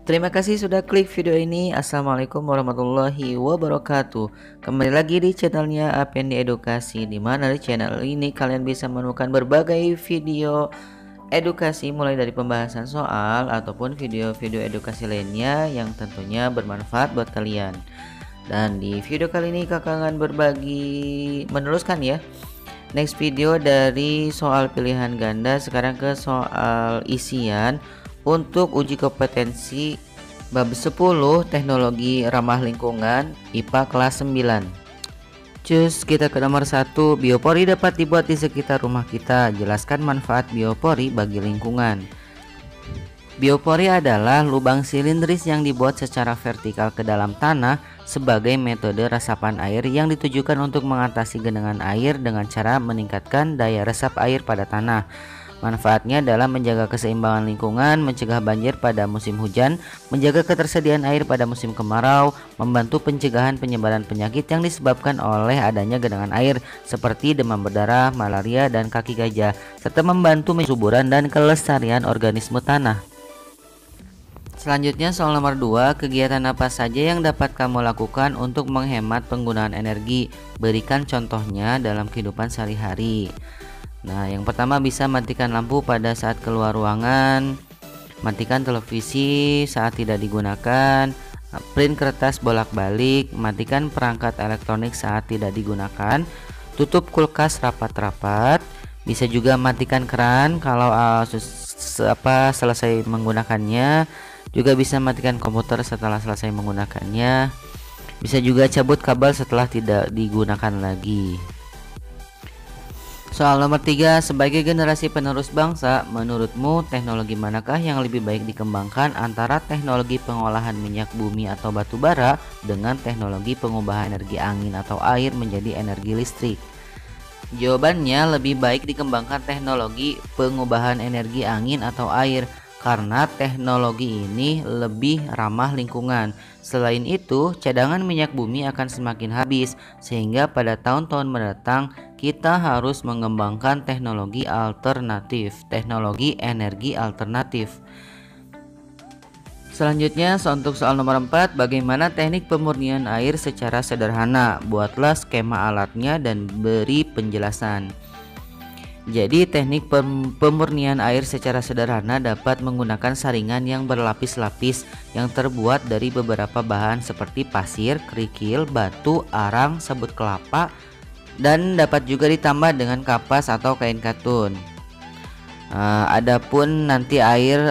Terima kasih sudah klik video ini. Assalamualaikum warahmatullahi wabarakatuh. Kembali lagi di channelnya Apendi Edukasi, di mana di channel ini kalian bisa menemukan berbagai video edukasi mulai dari pembahasan soal ataupun video-video edukasi lainnya yang tentunya bermanfaat buat kalian. Dan di video kali ini kakak akan meneruskan ya next video dari soal pilihan ganda. Sekarang ke soal isian untuk uji kompetensi bab 10 teknologi ramah lingkungan IPA kelas 9. Cus, kita ke nomor 1. Biopori dapat dibuat di sekitar rumah kita. Jelaskan manfaat biopori bagi lingkungan. Biopori adalah lubang silindris yang dibuat secara vertikal ke dalam tanah sebagai metode resapan air yang ditujukan untuk mengatasi genangan air dengan cara meningkatkan daya resap air pada tanah. Manfaatnya adalah menjaga keseimbangan lingkungan, mencegah banjir pada musim hujan, menjaga ketersediaan air pada musim kemarau, membantu pencegahan penyebaran penyakit yang disebabkan oleh adanya genangan air seperti demam berdarah, malaria, dan kaki gajah, serta membantu kesuburan dan kelestarian organisme tanah. Selanjutnya soal nomor 2, kegiatan apa saja yang dapat kamu lakukan untuk menghemat penggunaan energi? Berikan contohnya dalam kehidupan sehari-hari. Nah, yang pertama bisa matikan lampu pada saat keluar ruangan, matikan televisi saat tidak digunakan, print kertas bolak-balik, matikan perangkat elektronik saat tidak digunakan, tutup kulkas rapat-rapat, bisa juga matikan keran kalau selesai menggunakannya, juga bisa matikan komputer setelah selesai menggunakannya, bisa juga cabut kabel setelah tidak digunakan lagi. Soal nomor 3, sebagai generasi penerus bangsa, menurutmu teknologi manakah yang lebih baik dikembangkan antara teknologi pengolahan minyak bumi atau batu bara dengan teknologi pengubahan energi angin atau air menjadi energi listrik? Jawabannya, lebih baik dikembangkan teknologi pengubahan energi angin atau air karena teknologi ini lebih ramah lingkungan. Selain itu, cadangan minyak bumi akan semakin habis, sehingga pada tahun-tahun mendatang kita harus mengembangkan teknologi alternatif, teknologi energi alternatif. Selanjutnya, untuk soal nomor 4, bagaimana teknik pemurnian air secara sederhana? Buatlah skema alatnya dan beri penjelasan. Jadi teknik pemurnian air secara sederhana dapat menggunakan saringan yang berlapis-lapis yang terbuat dari beberapa bahan seperti pasir, kerikil, batu, arang, sabut kelapa, dan dapat juga ditambah dengan kapas atau kain katun. Adapun nanti air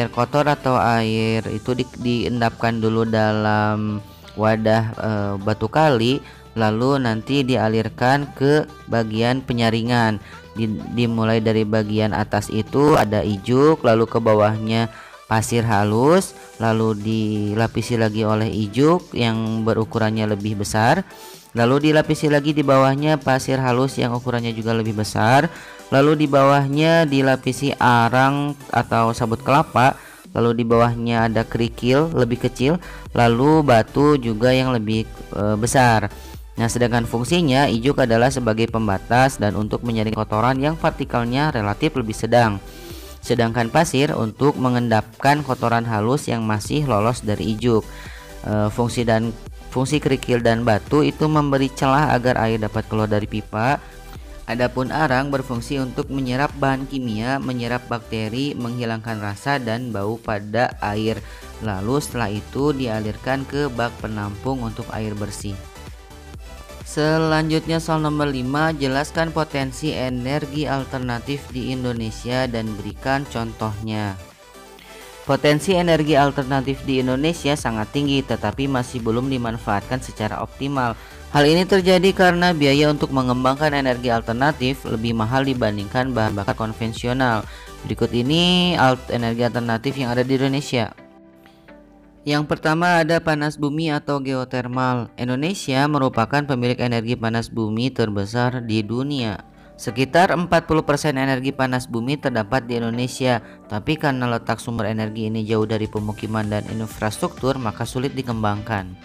kotor atau air itu diendapkan dulu dalam wadah batu kali, lalu nanti dialirkan ke bagian penyaringan. Dimulai dari bagian atas itu ada ijuk, lalu ke bawahnya pasir halus, lalu dilapisi lagi oleh ijuk yang berukurannya lebih besar, lalu dilapisi lagi di bawahnya pasir halus yang ukurannya juga lebih besar, lalu di bawahnya dilapisi arang atau sabut kelapa, lalu di bawahnya ada kerikil lebih kecil, lalu batu juga yang lebih besar. Nah, sedangkan fungsinya ijuk adalah sebagai pembatas dan untuk menyaring kotoran yang partikelnya relatif lebih sedang. Sedangkan pasir untuk mengendapkan kotoran halus yang masih lolos dari ijuk. Fungsi kerikil dan batu itu memberi celah agar air dapat keluar dari pipa. Adapun arang berfungsi untuk menyerap bahan kimia, menyerap bakteri, menghilangkan rasa dan bau pada air. Lalu setelah itu dialirkan ke bak penampung untuk air bersih. Selanjutnya soal nomor 5, jelaskan potensi energi alternatif di Indonesia dan berikan contohnya. Potensi energi alternatif di Indonesia sangat tinggi tetapi masih belum dimanfaatkan secara optimal. Hal ini terjadi karena biaya untuk mengembangkan energi alternatif lebih mahal dibandingkan bahan bakar konvensional. Berikut ini energi alternatif yang ada di Indonesia. Yang pertama ada panas bumi atau geotermal. Indonesia merupakan pemilik energi panas bumi terbesar di dunia. Sekitar 40% energi panas bumi terdapat di Indonesia, tapi karena letak sumber energi ini jauh dari pemukiman dan infrastruktur, maka sulit dikembangkan.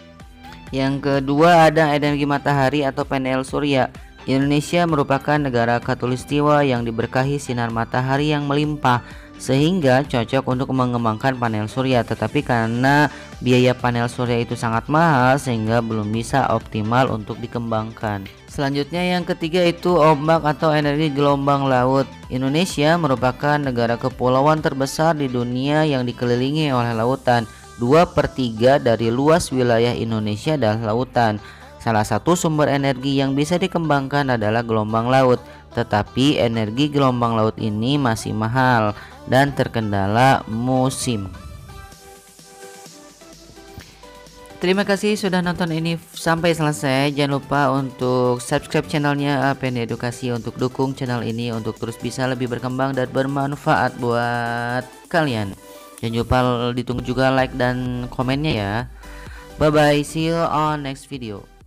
Yang kedua ada energi matahari atau panel surya. Indonesia merupakan negara khatulistiwa yang diberkahi sinar matahari yang melimpah. sehingga cocok untuk mengembangkan panel surya. Tetapi karena biaya panel surya itu sangat mahal sehingga belum bisa optimal untuk dikembangkan. Selanjutnya yang ketiga itu ombak atau energi gelombang laut. Indonesia merupakan negara kepulauan terbesar di dunia yang dikelilingi oleh lautan. 2/3 dari luas wilayah Indonesia adalah lautan. Salah satu sumber energi yang bisa dikembangkan adalah gelombang laut, tetapi energi gelombang laut ini masih mahal dan terkendala musim. Terima kasih sudah nonton ini sampai selesai. Jangan lupa untuk subscribe channelnya APN Edukasi untuk dukung channel ini untuk terus bisa lebih berkembang dan bermanfaat buat kalian. Jangan lupa ditunggu juga like dan komennya ya. Bye bye, see you on next video.